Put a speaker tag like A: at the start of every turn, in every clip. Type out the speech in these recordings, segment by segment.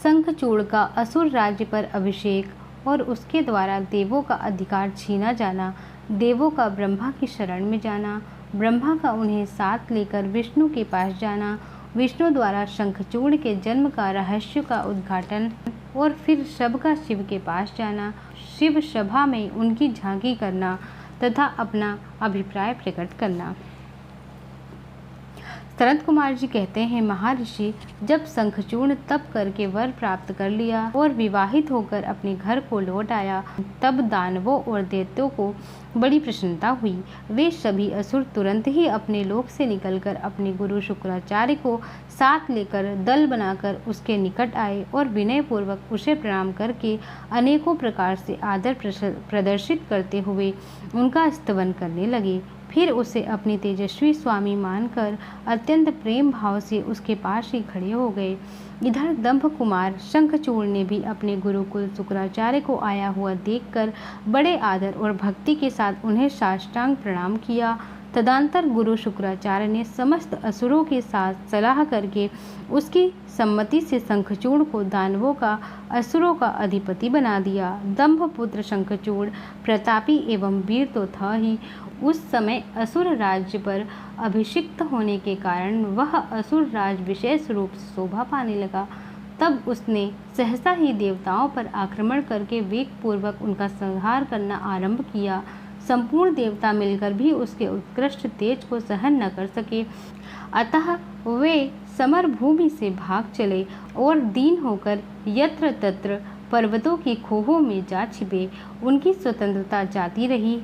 A: शंखचूड़ का असुर राज्य पर अभिषेक और उसके द्वारा देवों का अधिकार छीना जाना, देवों का ब्रह्मा की शरण में जाना, ब्रह्मा का उन्हें साथ लेकर विष्णु के पास जाना, विष्णु द्वारा शंखचूड़ के जन्म का रहस्य का उद्घाटन और फिर शव का शिव के पास जाना, शिव सभा में उनकी झांकी करना तथा अपना अभिप्राय प्रकट करना। शरद कुमार जी कहते हैं, महर्षि जब शंखचूड़ तप करके वर प्राप्त कर लिया और विवाहित होकर अपने घर को लौट आया, तब दानवों और दैत्यों को बड़ी प्रसन्नता हुई। वे सभी असुर तुरंत ही अपने लोक से निकलकर अपने गुरु शुक्राचार्य को साथ लेकर दल बनाकर उसके निकट आए और विनय पूर्वक उसे प्रणाम करके अनेकों प्रकार से आदर प्रदर्शित करते हुए उनका स्तवन करने लगे। फिर उसे अपनी तेजस्वी स्वामी मानकर अत्यंत प्रेम भाव से उसके पास ही खड़े हो गए। इधर दंभ कुमार शंखचूड़ ने भी अपने गुरुकुल शुक्राचार्य को आया हुआ देखकर बड़े आदर और भक्ति के साथ उन्हें साष्टांग प्रणाम किया। तदंतर गुरु शुक्राचार्य ने समस्त असुरों के साथ सलाह करके उसकी सम्मति से शंखचूड़ को दानवों का असुरों का अधिपति बना दिया। दंभ पुत्र शंखचूड़ प्रतापी एवं वीर तो था ही, उस समय असुर राज्य पर अभिषिक्त होने के कारण वह असुर राज विशेष रूप से शोभा पाने लगा। तब उसने सहसा ही देवताओं पर आक्रमण करके वेग पूर्वक उनका संहार करना आरंभ किया। संपूर्ण देवता मिलकर भी उसके उत्कृष्ट तेज को सहन न कर सके, अतः वे समर भूमि से भाग चले और दीन होकर यत्र तत्र पर्वतों की खोहों में जा छिपे। उनकी स्वतंत्रता जाती रही।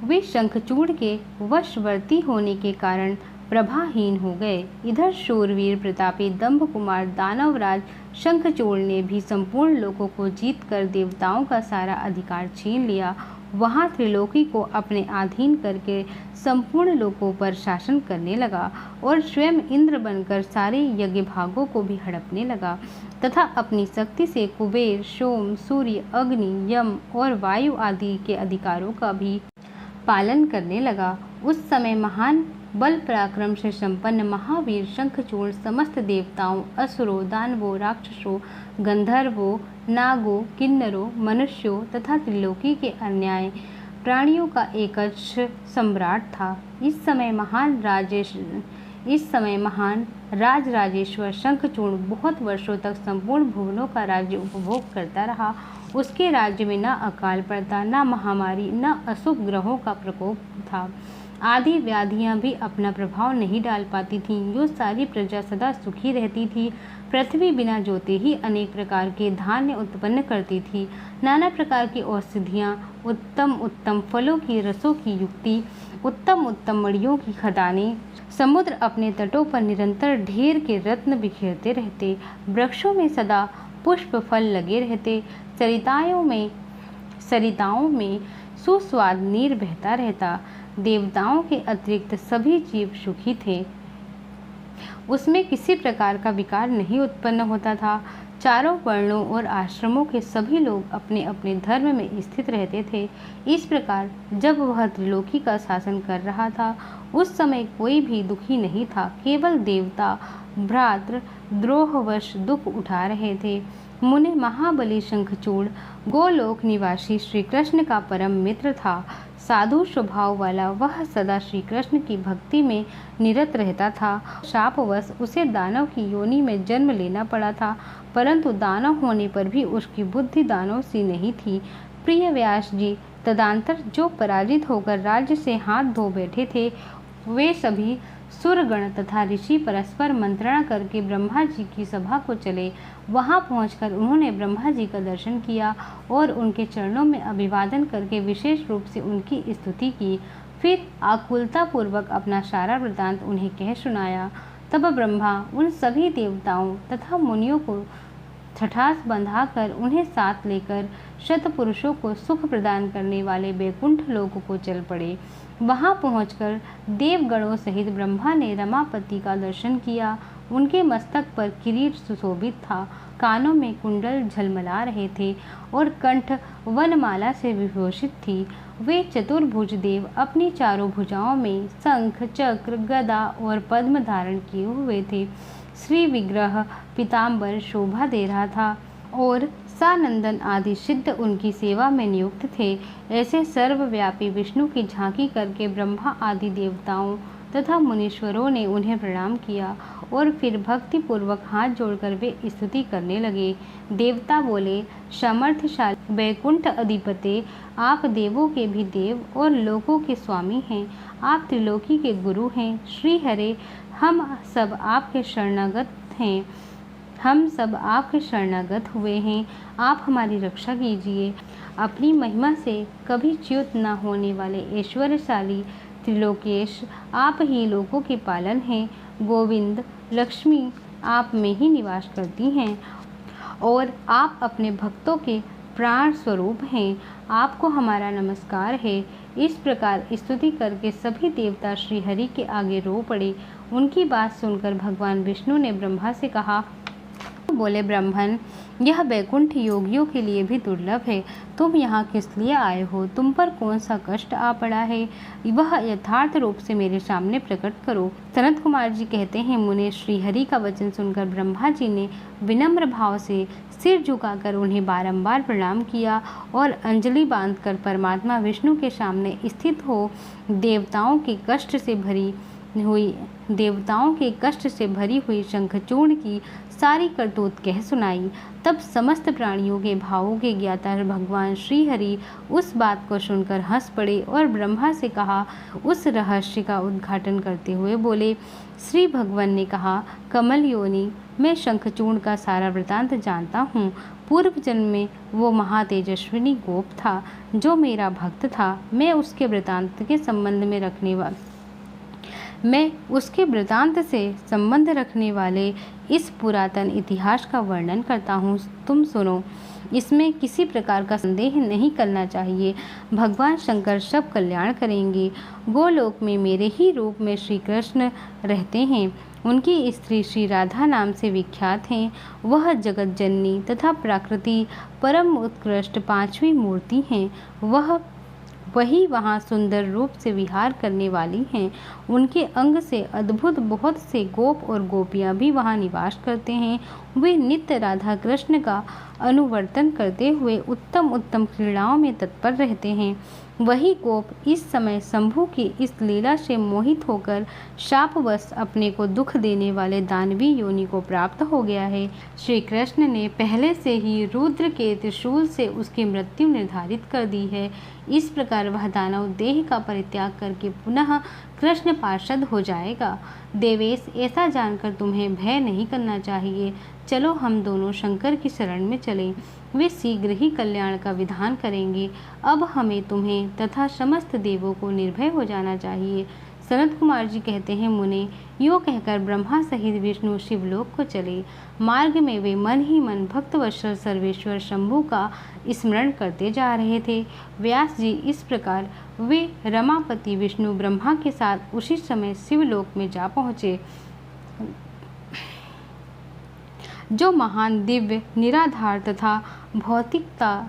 A: वे शंखचूड़ के वशवर्ती होने के कारण प्रभाहीन हो गए। इधर शूरवीर प्रतापी दंभ कुमार दानवराज शंखचूड़ ने भी संपूर्ण लोकों को जीतकर देवताओं का सारा अधिकार छीन लिया। वहां त्रिलोकी को अपने अधीन करके संपूर्ण लोकों पर शासन करने लगा और स्वयं इंद्र बनकर सारे यज्ञ भागों को भी हड़पने लगा तथा अपनी शक्ति से कुबेर, सोम, सूर्य, अग्नि, यम और वायु आदि के अधिकारों का भी पालन करने लगा। उस समय महान बल पराक्रम से संपन्न महावीर शंखचूड़ समस्त देवताओं, असुरों, दानवों, राक्षसों, गंधर्वों, नागों, किन्नरों, मनुष्यों तथा त्रिलोकी के अन्याय प्राणियों का एकच्छ सम्राट था। इस समय महान राजराजेश्वर शंखचूड़ बहुत वर्षों तक संपूर्ण भुवनों का राज्य उपभोग करता रहा। उसके राज्य में न अकाल पड़ता, न महामारी, न अशुभ ग्रहों का प्रकोप था। आदि व्याधियां भी अपना प्रभाव नहीं डाल पाती थीं। जो सारी प्रजा सदा सुखी रहती थी। पृथ्वी बिना जोते ही अनेक प्रकार के धान्य उत्पन्न करती थी। नाना प्रकार की औषधियाँ, उत्तम उत्तम फलों की रसों की युक्ति, उत्तम उत्तम मणियों की खदानें, समुद्र अपने तटों पर निरंतर ढेर के रत्न बिखेरते रहते। वृक्षों में सदा पुष्प फल लगे रहते। सरिताओं में सुस्वाद नीर बहता रहता। देवताओं के अतिरिक्त सभी जीव सुखी थे। उसमें किसी प्रकार का विकार नहीं उत्पन्न होता था। चारों वर्णों और आश्रमों के सभी लोग अपने अपने धर्म में स्थित रहते थे। इस प्रकार जब वह त्रिलोकी का शासन कर रहा था, उस समय कोई भी दुखी नहीं था। केवल देवता भ्रातृ द्रोहवश दुख उठा रहे थे। मुने महाबली शंखचूड़ गोलोक निवासी श्री कृष्ण का परम मित्र था। साधु स्वभाव वाला वह सदा श्री कृष्ण की भक्ति में निरत रहता था। शापवश उसे दानव की योनि में जन्म लेना पड़ा था, परंतु दानव होने पर भी उसकी बुद्धि दानव सी नहीं थी। प्रिय व्यास जी तदंतर जो पराजित होकर राज्य से हाथ धो बैठे थे, वे सभी सुरगण तथा ऋषि परस्पर मंत्रणा करके ब्रह्मा जी की सभा को चले। वहां पहुंचकर उन्होंने ब्रह्मा जी का दर्शन किया और उनके चरणों में अभिवादन करके विशेष रूप से उनकी स्तुति की। फिर आकुलता पूर्वक अपना सारा वृतांत उन्हें कह सुनाया। तब ब्रह्मा उन सभी देवताओं तथा मुनियों को छठास बंधाकर उन्हें साथ लेकर शतपुरुषों को सुख प्रदान करने वाले बैकुंठ लोक को चल पड़े। वहां पहुंचकर देवगणों सहित ब्रह्मा ने रमापति का दर्शन किया। उनके मस्तक पर किरीट सुशोभित था, कानों में कुंडल झलमला रहे थे और कंठ वनमाला से विभूषित थी। वे चतुर्भुज देव अपनी चारों भुजाओं में शंख, चक्र, गदा और पद्म धारण किए हुए थे। श्री विग्रह पीताम्बर शोभा दे रहा था और सानंदन आदि सिद्ध उनकी सेवा में नियुक्त थे। ऐसे सर्वव्यापी विष्णु की झांकी करके ब्रह्मा आदि देवताओं तथा मुनीश्वरों ने उन्हें प्रणाम किया और फिर भक्ति पूर्वक हाथ जोड़कर वे स्तुति करने लगे। देवता बोले, समर्थशाली वैकुंठ अधिपते, आप देवों के भी देव और लोकों के स्वामी हैं। आप त्रिलोकी के गुरु हैं। श्री हरे, हम सब आपके शरणागत हुए हैं। आप हमारी रक्षा कीजिए। अपनी महिमा से कभी च्युत न होने वाले ऐश्वर्यशाली त्रिलोकेश, आप ही लोगों के पालन हैं। गोविंद, लक्ष्मी आप में ही निवास करती हैं और आप अपने भक्तों के प्राण स्वरूप हैं। आपको हमारा नमस्कार है। इस प्रकार स्तुति करके सभी देवता श्री हरि के आगे रो पड़े। उनकी बात सुनकर भगवान विष्णु ने ब्रह्मा से कहा, बोले, ब्राह्मण, यह वैकुंठ योगियों के लिए भी दुर्लभ है। तुम यहाँ किस लिए आए हो? तुम पर कौन सा कष्ट आ पड़ा है? वह यथार्थ रूप से मेरे सामने प्रकट करो। सनत कुमार जी कहते हैं, मुने श्री हरि का वचन सुनकर ब्रह्मा जी ने विनम्र भाव से सिर झुकाकर उन्हें बारंबार प्रणाम किया और अंजलि बांधकर परमात्मा विष्णु के सामने स्थित हो देवताओं के कष्ट से भरी हुई शंखचूर्ण की सारी करतूत कह सुनाई। तब समस्त प्राणियों के भावों के ज्ञाता भगवान श्री हरि उस बात को सुनकर हंस पड़े और ब्रह्मा से कहा, उस रहस्य का उद्घाटन करते हुए बोले। श्री भगवान ने कहा, कमल योनि, मैं शंखचूर्ण का सारा वृतांत जानता हूँ। पूर्व जन्म में वो महातेजस्विनी गोप था जो मेरा भक्त था। मैं उसके वृतांत से संबंध रखने वाले इस पुरातन इतिहास का वर्णन करता हूँ। तुम सुनो। इसमें किसी प्रकार का संदेह नहीं करना चाहिए। भगवान शंकर सब कल्याण करेंगे। गोलोक में मेरे ही रूप में श्री कृष्ण रहते हैं। उनकी स्त्री श्री राधा नाम से विख्यात हैं। वह जगत जननी तथा प्रकृति परम उत्कृष्ट पांचवी मूर्ति हैं। वही वहाँ सुंदर रूप से विहार करने वाली हैं। उनके अंग से अद्भुत बहुत से गोप और गोपियाँ भी वहाँ निवास करते हैं। वे नित्य राधा कृष्ण का अनुवर्तन करते हुए उत्तम उत्तम क्रीड़ाओं में तत्पर रहते हैं। वही गोप इस समय शंभु की इस लीला से मोहित होकर शापवश अपने को दुख देने वाले दानवी योनि को प्राप्त हो गया है। श्री कृष्ण ने पहले से ही रुद्र के त्रिशूल से उसकी मृत्यु निर्धारित कर दी है। इस प्रकार वह दानव देह का परित्याग करके पुनः कृष्ण पार्षद हो जाएगा। देवेश, ऐसा जानकर तुम्हें भय नहीं करना चाहिए। चलो हम दोनों शंकर की शरण में चलें। वे शीघ्र ही कल्याण का विधान करेंगे। अब हमें तुम्हें तथा समस्त देवों को निर्भय हो जाना चाहिए। सनत कुमार जी कहते हैं, मुने, यूँ कहकर ब्रह्मा सहित विष्णु शिवलोक को चले। मार्ग में वे मन ही मन भक्तवत्सल सर्वेश्वर शंभु का स्मरण करते जा रहे थे। व्यास जी, इस प्रकार वे रमापति विष्णु ब्रह्मा के साथ उसी समय शिवलोक में जा पहुँचे, जो महान दिव्य निराधार तथा भौतिकता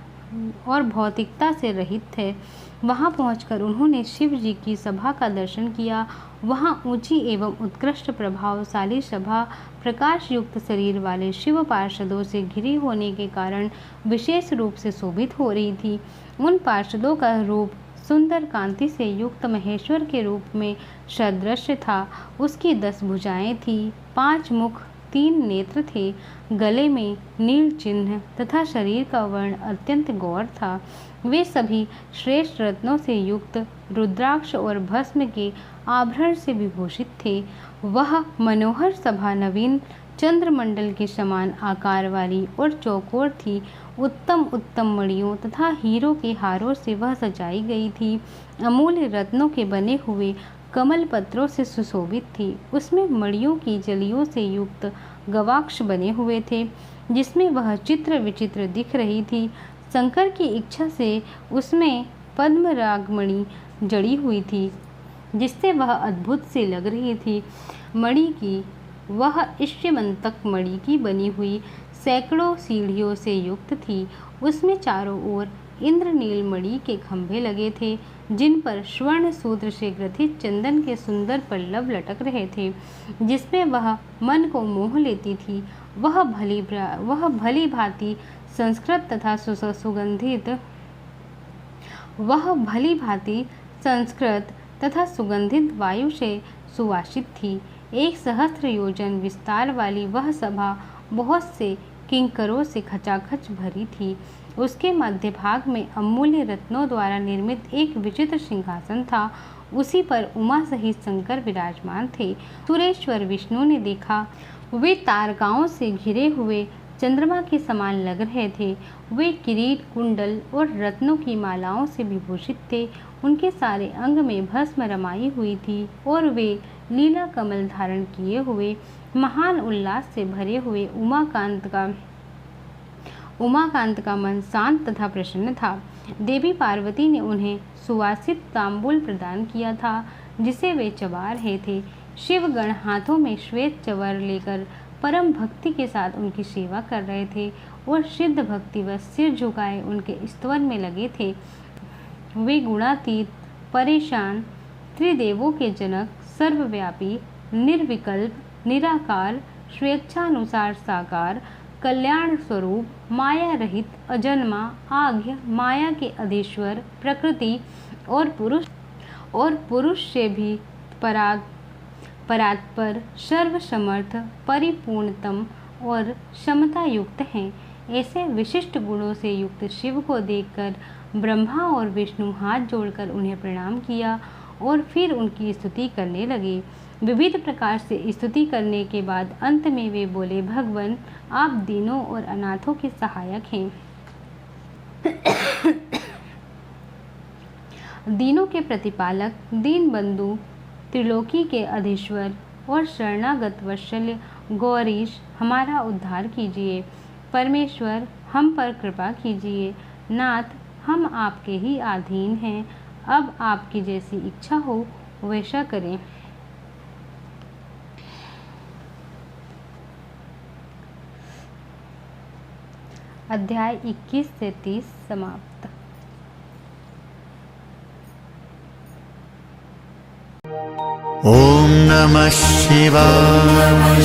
A: से रहित थे। वहां पहुंचकर उन्होंने शिव जी की सभा का दर्शन किया। वहां ऊंची एवं उत्कृष्ट प्रभावशाली सभा प्रकाश युक्त शरीर वाले शिव पार्षदों से घिरी होने के कारण विशेष रूप से शोभित हो रही थी। उन पार्षदों का रूप सुंदर कांति से युक्त महेश्वर के रूप में सदृश था। उसकी 10 भुजाएं थी, 5 मुख, 3 नेत्र थे। गले में नील चिन्ह तथा शरीर का वर्ण अत्यंत गौर था। वे सभी श्रेष्ठ रत्नों से युक्त रुद्राक्ष और भस्म के आभरण से विभूषित थे। वह मनोहर सभा नवीन चंद्रमंडल के समान आकार वाली और चौकोर थी। उत्तम उत्तम मणियों तथा हीरों के हारों से वह सजाई गई थी। अमूल्य रत्नों के बने हुए कमल पत्रों से सुशोभित थी। उसमें मणियों की जलियों से युक्त गवाक्ष बने हुए थे, जिसमें वह चित्र विचित्र दिख रही थी। शंकर की इच्छा से उसमें पद्म रागमणि जड़ी हुई थी, जिससे वह अद्भुत सी लग रही थी। मणि की वह इष्यमंतक मणि की बनी हुई सैकड़ों सीढ़ियों से युक्त थी। उसमें चारों ओर इंद्र नीलमणि के खंभे लगे थे, जिन पर स्वर्ण सूत्र से ग्रथित चंदन के सुंदर पल्लव लटक रहे थे, जिसमें वह मन को मोह लेती थी। वह भली भांति संस्कृत तथा सुगंधित वायु से सुवासित थी। 1 सहस्त्र योजन विस्तार वाली वह सभा बहुत से किंकरों से खचाखच भरी थी। उसके मध्य भाग में अमूल्य रत्नों द्वारा निर्मित एक विचित्र सिंहासन था। उसी पर उमा सहित शंकर विराजमान थे। सुरेश्वर विष्णु ने देखा, वे तारकाओं से घिरे हुए चंद्रमा के समान लग रहे थे। वे किरीट, कुंडल और रत्नों की मालाओं से विभूषित थे। उनके सारे अंग में भस्म रमाई हुई थी और वे लीला कमल धारण किए हुए महान उल्लास से भरे हुए उमाकांत का मन शांत तथा प्रसन्न था। देवी पार्वती ने उन्हें सुवासित तांबूल प्रदान किया था, जिसे वे चबा रहे थे। शिवगण हाथों में श्वेत चवर लेकर परम भक्ति के साथ उनकी सेवा कर रहे थे और सिद्ध भक्ति व सिर झुकाए उनके स्तवन में लगे थे। वे गुणातीत, परेशान, त्रिदेवों के जनक, सर्वव्यापी, निर्विकल्प, निराकार, स्वेच्छानुसार साकार, कल्याण स्वरूप, माया रहित, अजन्मा, आज्ञ, माया के अधीश्वर, प्रकृति और पुरुष से भी परात्पर, सर्वसमर्थ, परिपूर्णतम और समता युक्त हैं। ऐसे विशिष्ट गुणों से युक्त शिव को देखकर ब्रह्मा और विष्णु हाथ जोड़कर उन्हें प्रणाम किया और फिर उनकी स्तुति करने लगे। विविध प्रकार से स्तुति करने के बाद अंत में वे बोले, भगवान, आप दीनों और अनाथों के सहायक हैं। दीनों के प्रतिपालक, दीन बंधु, त्रिलोकी के अधीश्वर और शरणागत वत्सल्य गौरीश, हमारा उद्धार कीजिए। परमेश्वर, हम पर कृपा कीजिए। नाथ, हम आपके ही अधीन हैं। अब आपकी जैसी इच्छा हो वैसा करें। अध्याय 21 से 30 समाप्त।
B: ओम नमः शिवाय।